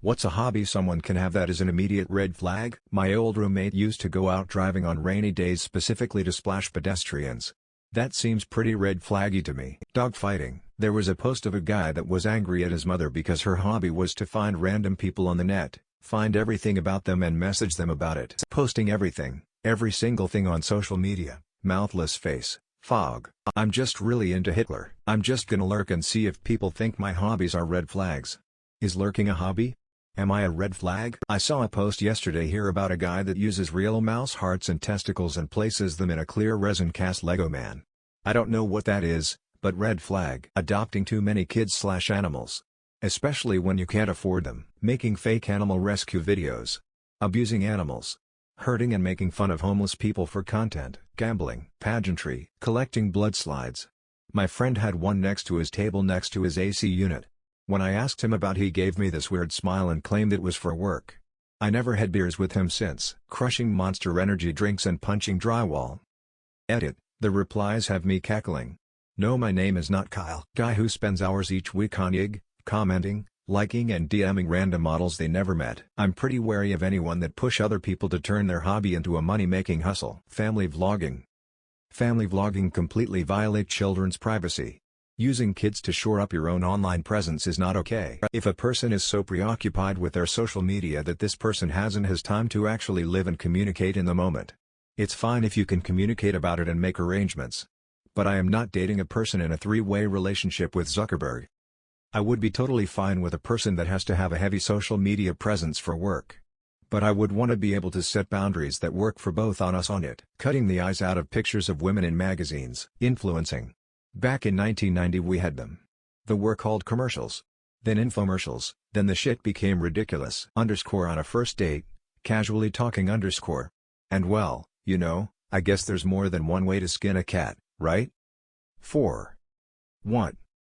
What's a hobby someone can have that is an immediate red flag? My old roommate used to go out driving on rainy days specifically to splash pedestrians. That seems pretty red flaggy to me. Dogfighting. There was a post of a guy that was angry at his mother because her hobby was to find random people on the net, find everything about them and message them about it. Posting everything, every single thing on social media, mouthless face, fog. I'm just really into Hitler. I'm just gonna lurk and see if people think my hobbies are red flags. Is lurking a hobby? Am I a red flag? I saw a post yesterday here about a guy that uses real mouse hearts and testicles and places them in a clear resin cast Lego man. I don't know what that is, but red flag. Adopting too many kids/animals. Especially when you can't afford them. Making fake animal rescue videos. Abusing animals. Hurting and making fun of homeless people for content. Gambling. Pageantry. Collecting blood slides. My friend had one next to his table next to his AC unit. When I asked him about he gave me this weird smile and claimed it was for work. I never had beers with him since. Crushing Monster energy drinks and punching drywall. Edit, the replies have me cackling. No, my name is not Kyle. Guy who spends hours each week on IG, commenting, liking and DMing random models they never met. I'm pretty wary of anyone that push other people to turn their hobby into a money-making hustle. Family vlogging. Family vlogging completely violates children's privacy. Using kids to shore up your own online presence is not okay. If a person is so preoccupied with their social media that this person hasn't has time to actually live and communicate in the moment. It's fine if you can communicate about it and make arrangements. But I am not dating a person in a three-way relationship with Zuckerberg. I would be totally fine with a person that has to have a heavy social media presence for work. But I would want to be able to set boundaries that work for both on us on it. Cutting the eyes out of pictures of women in magazines. Influencing. Back in 1990 we had them. They were called commercials. Then infomercials, then the shit became ridiculous. Underscore on a first date, casually talking underscore. And well, you know, I guess there's more than one way to skin a cat, right? 4. What?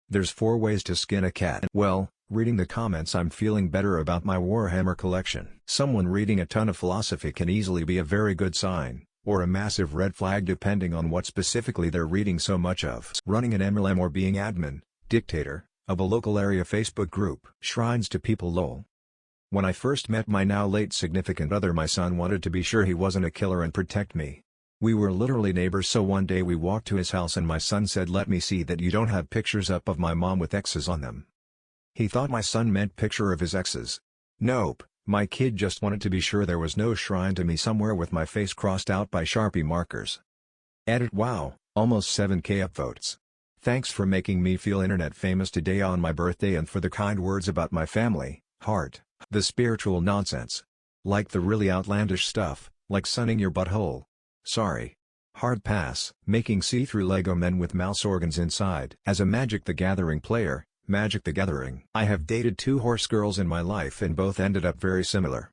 There's 4 ways to skin a cat. Well, reading the comments I'm feeling better about my Warhammer collection. Someone reading a ton of philosophy can easily be a very good sign, or a massive red flag depending on what specifically they're reading so much of. Running an MLM or being admin, dictator, of a local area Facebook group. Shrines to people lol. When I first met my now late significant other, my son wanted to be sure he wasn't a killer and protect me. We were literally neighbors, so one day we walked to his house and my son said, "Let me see that you don't have pictures up of my mom with X's on them." He thought my son meant picture of his exes. Nope. My kid just wanted to be sure there was no shrine to me somewhere with my face crossed out by Sharpie markers. Edit. Wow, almost 7K upvotes. Thanks for making me feel internet famous today on my birthday and for the kind words about my family, heart. The spiritual nonsense. Like the really outlandish stuff, like sunning your butthole. Sorry. Hard pass. Making see-through Lego men with mouse organs inside. As a Magic the Gathering player, Magic the Gathering. I have dated 2 horse girls in my life and both ended up very similar.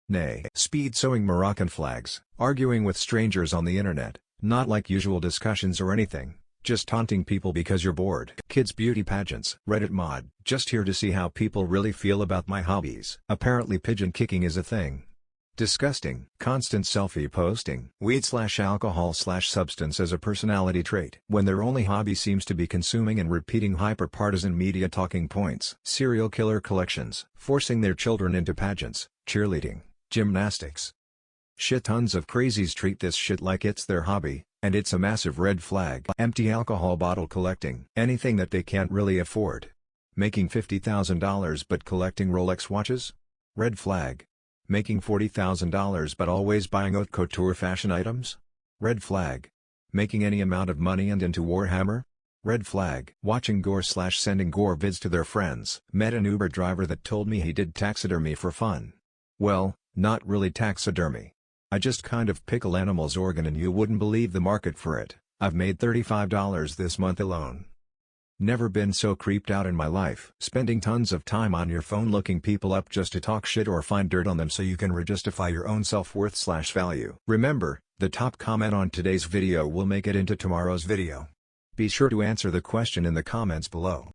Nay. Speed sewing Moroccan flags. Arguing with strangers on the internet, not like usual discussions or anything, just taunting people because you're bored. Kids beauty pageants. Reddit mod. Just here to see how people really feel about my hobbies. Apparently pigeon kicking is a thing. Disgusting. Constant selfie posting. Weed/alcohol/substance as a personality trait. When their only hobby seems to be consuming and repeating hyper-partisan media talking points. Serial killer collections. Forcing their children into pageants, cheerleading, gymnastics. Shit, tons of crazies treat this shit like it's their hobby, and it's a massive red flag. Empty alcohol bottle collecting. Anything that they can't really afford. Making $50,000 but collecting Rolex watches? Red flag. Making $40,000 but always buying haute couture fashion items? Red flag. Making any amount of money and into Warhammer? Red flag. Watching gore/sending gore vids to their friends. Met an Uber driver that told me he did taxidermy for fun. Well, not really taxidermy. I just kind of pickle animals' organ and you wouldn't believe the market for it. I've made $35 this month alone. Never been so creeped out in my life. Spending tons of time on your phone looking people up just to talk shit or find dirt on them so you can justify your own self-worth/value. Remember, the top comment on today's video will make it into tomorrow's video. Be sure to answer the question in the comments below.